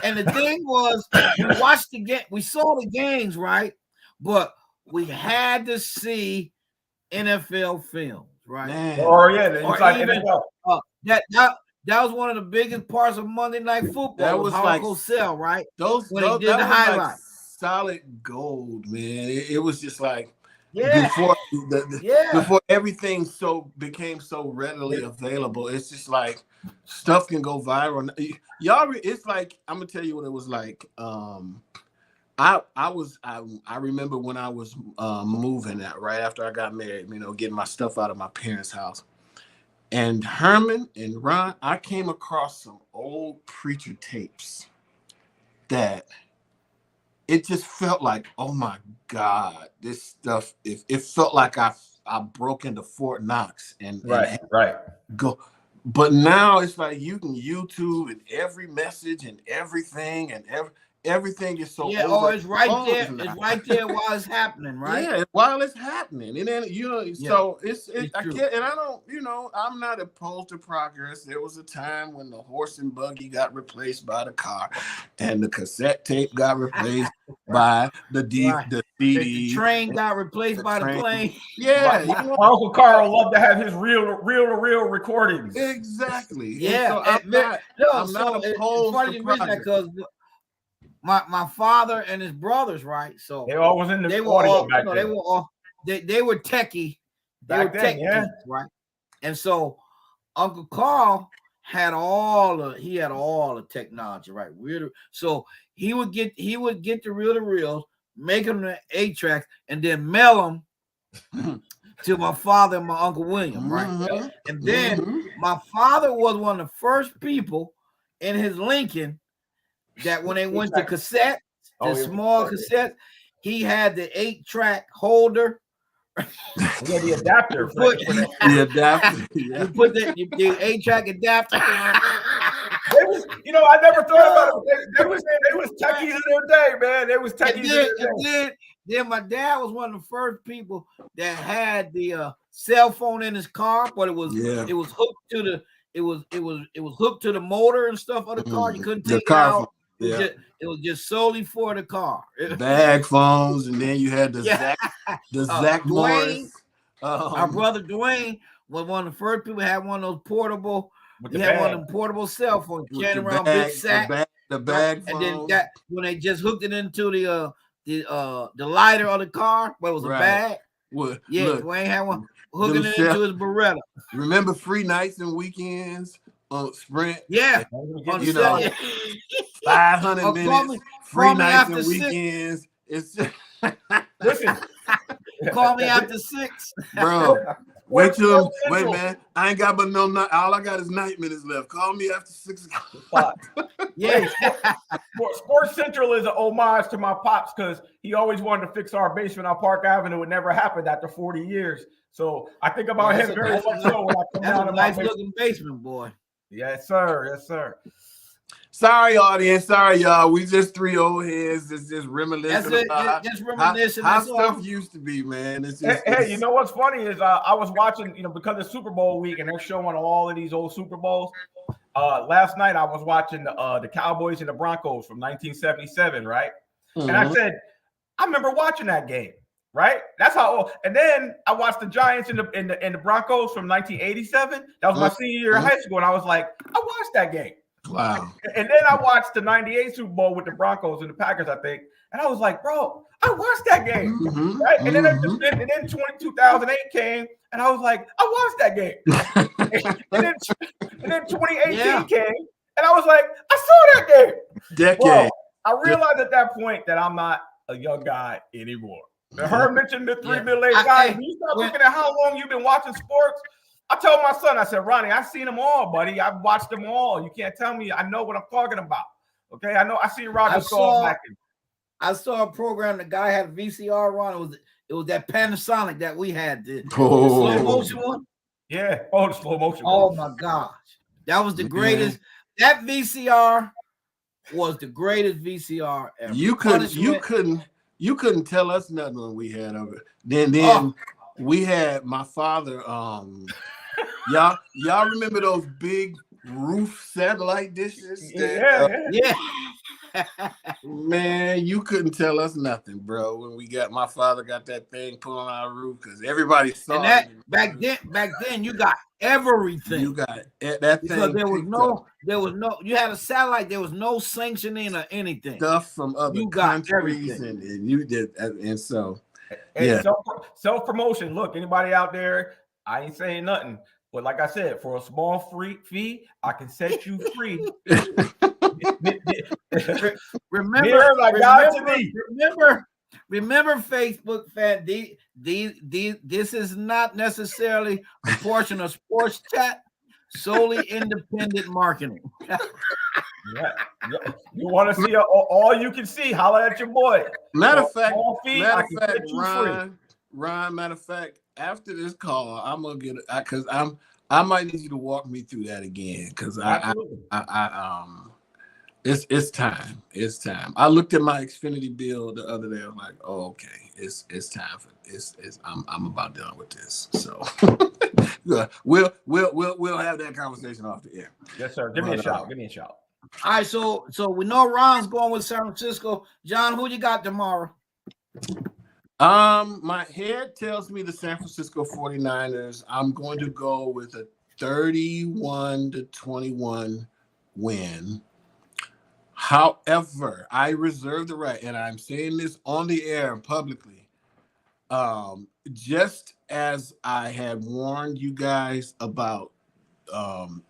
And the thing was, we watched the game, we saw the games, right? But we had to see NFL Films, right? Man. Or inside even, NFL. That was one of the biggest parts of Monday Night Football. That was Howard like Cosell, right? When he did the highlights. Like solid gold, man. It was just like before everything became so readily available. It's just like stuff can go viral. Y'all, it's like I'm gonna tell you what it was like. I remember when I was moving out right after I got married, getting my stuff out of my parents' house. And Herman and Ron, I came across some old preacher tapes that it just felt like, oh my God, this stuff. It felt like I broke into Fort Knox and go. But now it's like you can YouTube and every message and everything and everything is so it's right there. Now. It's right there while it's happening, right? Yeah, while it's happening, and then so it's I true. can't, and I don't, I'm not opposed to progress. There was a time when the horse and buggy got replaced by the car, and the cassette tape got replaced by the CD. The train got replaced by the plane. Yeah, Uncle Carl loved to have his real recordings. Exactly. Yeah, I'm not opposed to progress. Because my father and his brothers, right? So they all was in the they were audio all, they were techie. They were techie, kids, right? And so Uncle Carl had all the technology, right? So he would get the reel-to-reels, make them the 8-tracks, and then mail them to my father and my Uncle William, right? And then my father was one of the first people in his Lincoln that when they went to cassette, small cassette, he had the 8-track holder. The adapter. The adapter. Yeah. You put the 8-track adapter. I never thought about it. They was techies in their day, man. They was techies in their day. Then my dad was one of the first people that had the cell phone in his car, but it was hooked to the it was hooked to the motor and stuff of the car. You couldn't take it out. It was just solely for the car. Bag phones, and then you had the Zach Morris. Our brother Dwayne was one of the first people that had one of those portable. He had one of them portable cell phones carrying around big sack. The bag phone. And then when they just hooked it into the lighter of the car, but it was a bag. Well, Dwayne had one hooking it into his Beretta. Remember free nights and weekends on Sprint? Yeah. 500 minutes, free nights and weekends. It's listen. Call me after 6. Bro. Wait, man. I ain't got but no night. All I got is 9 minutes left. Call me after 6 o'clock. Yeah. Sports Central is an homage to my pops because he always wanted to fix our basement on Park Avenue. It never happened after 40 years. So I think about him very much so when I come down to my nice looking basement, boy. Yes, sir. Yes, sir. Sorry, audience. Sorry, y'all. We just three old heads. It's just reminiscing That's it. about Just reminiscing. how That's stuff all. used to be, man. It's Hey, just you know what's funny is I was watching, because it's Super Bowl week and they're showing all of these old Super Bowls. Last night I was watching the Cowboys and the Broncos from 1977, right? Mhm. And I said, I remember watching that game, right? That's how old. And then I watched the Giants and the Broncos from 1987. That was my senior year of high school, and I was like, I watched that game. Wow. And then I watched the 98 Super Bowl with the Broncos and the Packers, I think. And I was like, bro, I watched that game. Mhm. Right? And then 2008 came, and I was like, I watched that game. and then 2018 came, and I was like, I saw that game. Decade. Well, I realized at that point that I'm not a young guy anymore. Her mentioned the three middle-aged guys. When you start looking at how long you've been watching sports, I told my son, I said, Ronnie, I've seen them all, buddy. I've watched them all. You can't tell me I know what I'm talking about. Okay, I know. I see Roger Staubach. I saw a program. The guy had a VCR on. It was that Panasonic that we had. The slow motion one. Yeah. Oh, the slow motion. Oh my gosh, that was the greatest. That VCR was the greatest VCR ever. You couldn't tell us nothing when we had of it. Then we had my father. Y'all remember those big roof satellite dishes? Yeah. Man, you couldn't tell us nothing, bro. When my father got that thing put on our roof, because everybody saw and that it. Back then you got everything. You got that because thing. there was no. You had a satellite. There was no sanctioning or anything. Stuff from other countries, and you did, and so. And self-promotion. Look, anybody out there, I ain't saying nothing. But like I said, for a small fee, I can set you free. Remember, Facebook fan. This is not necessarily a portion of sports chat. Solely independent marketing. Yeah. You want to see all you can see? Holla at your boy. Matter of fact, Ryan. Matter of fact, after this call, I'm gonna get it because I might need you to walk me through that again because it's time. It's time. I looked at my Xfinity bill the other day. I'm like, oh, okay, it's time for I'm about done with this. So we'll have that conversation off the air. Yes, sir. Give me a shout. All right, so we know Ron's going with San Francisco. John, who you got tomorrow? My head tells me the San Francisco 49ers. I'm going to go with a 31-21 win. However, I reserve the right, and I'm saying this on the air publicly. Just as I had warned you guys about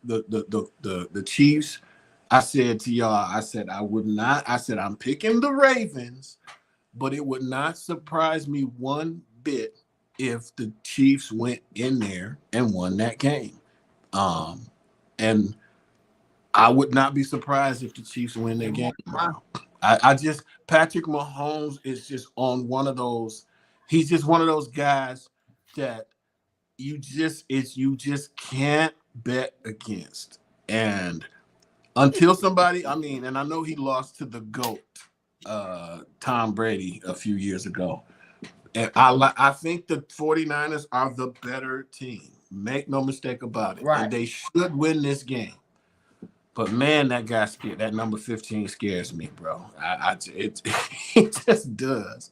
the Chiefs, I said to y'all, I said I'm picking the Ravens, but it would not surprise me one bit if the Chiefs went in there and won that game. And I would not be surprised if the Chiefs win their game. Patrick Mahomes is just on one of those. He's just one of those guys that you just can't bet against. And until somebody, and I know he lost to the GOAT, Tom Brady, a few years ago. And I think the 49ers are the better team. Make no mistake about it. Right. And they should win this game. But man, that guy scared. That number 15 scares me, bro. It just does.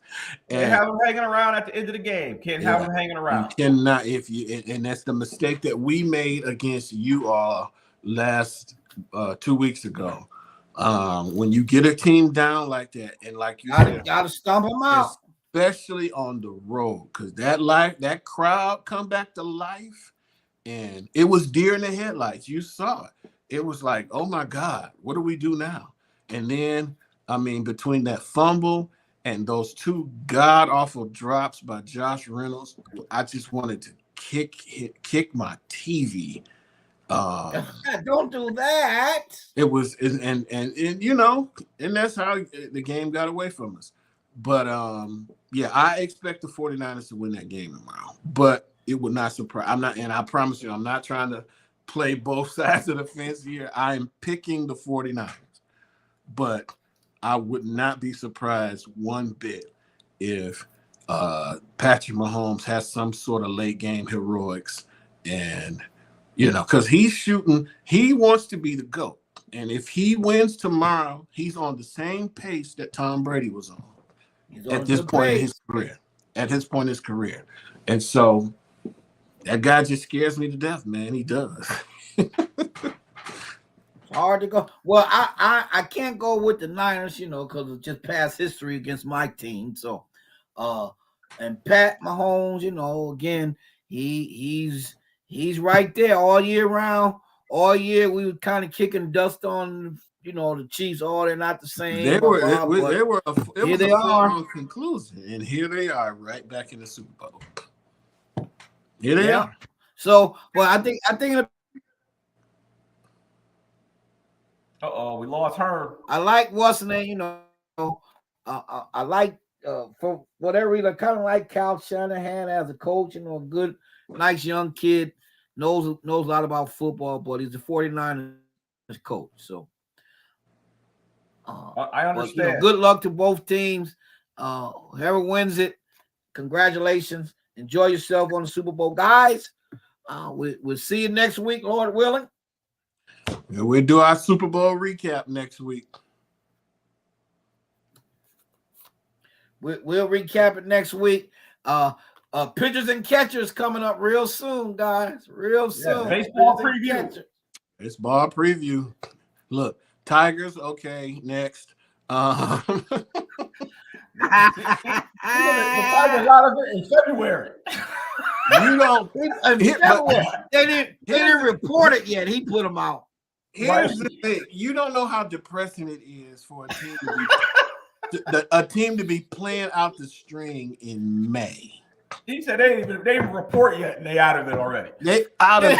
Can't have him hanging around at the end of the game. Can't have him hanging around. You cannot. And that's the mistake that we made against you all last 2 weeks ago. When you get a team down like that, and like you gotta stomp them out, especially on the road, because that crowd come back to life, and it was deer in the headlights. You saw it. It was like, oh my God, what do we do now? And then, between that fumble and those two god-awful drops by Josh Reynolds, I just wanted to kick my TV. Don't do that. It was, and that's how the game got away from us. But I expect the 49ers to win that game tomorrow. But it would not surprise. I promise you, I'm not trying to play both sides of the fence here. I am picking the 49ers, but I would not be surprised one bit if Patrick Mahomes has some sort of late game heroics, and because he wants to be the GOAT. And if he wins tomorrow, he's on the same pace that Tom Brady was on at this point in his career. At his point in his career. And so that guy just scares me to death, man. He does. Hard to go. Well, I can't go with the Niners, because it's just past history against my team. So, and Pat Mahomes, again, he's right there all year round. All year we were kind of kicking dust on, the Chiefs. Oh, they're not the same. They were a conclusion, and here they are, right back in the Super Bowl. Here they are. So, well, I think. We lost her. I like what's the name, I like for whatever reason, I kind of like Kyle Shanahan as a coach, a good, nice young kid, knows a lot about football, but he's a 49ers coach. So I understand. But, good luck to both teams. Whoever wins it, congratulations. Enjoy yourself on the Super Bowl, guys. We'll see you next week, Lord willing. We'll do our Super Bowl recap next week. We'll recap it next week. Pitchers and catchers coming up real soon, guys. Real soon. Baseball preview. Baseball preview. Look, Tigers. Okay, next. The Tigers out of it in February. They didn't report it yet. He put them out. Here's the thing: you don't know how depressing it is for a team to be playing out the string in May. He said they didn't report yet, and they out of it already. They out of